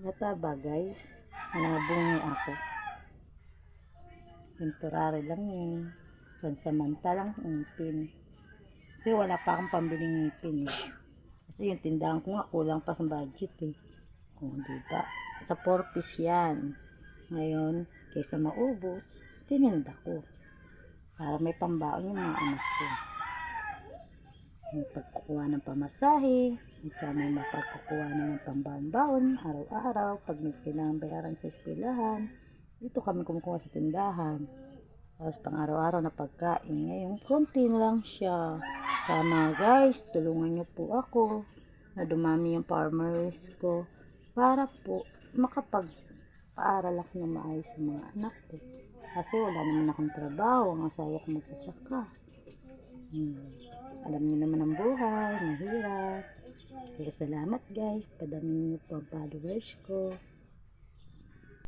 Nataba guys, nabungi ako. Temporary lang yun. Pansamantalang ngipin. Kasi wala pa akong pambiling ngipin eh. Kasi yung tindahan ko nga kulang pa sa budget eh. Kung diba? Sa 4-piece yan. Ngayon, kaysa maubos, tininda ko. Para may pambaon yung mga anak ko. Yung pagkukuha ng pamasahe, ito may mapagkukuha na ng pambaon-baon, araw-araw, pag may kailangan bayaran sa eskwelahan, dito kami kumukuha sa tindahan. Tapos pang araw-araw na pagkain. Ngayon, konti na lang siya. Kaya mga guys, tulungan niyo po ako na dumami yung farmers ko para po makapag-paaral ako ng maayos sa mga anak ko. Kasi wala naman akong trabaho, ang asawa ko magsasaka. Alam niyo naman ang buhay, mahirap. Kaya salamat guys, padamin niyo po ang followers ko.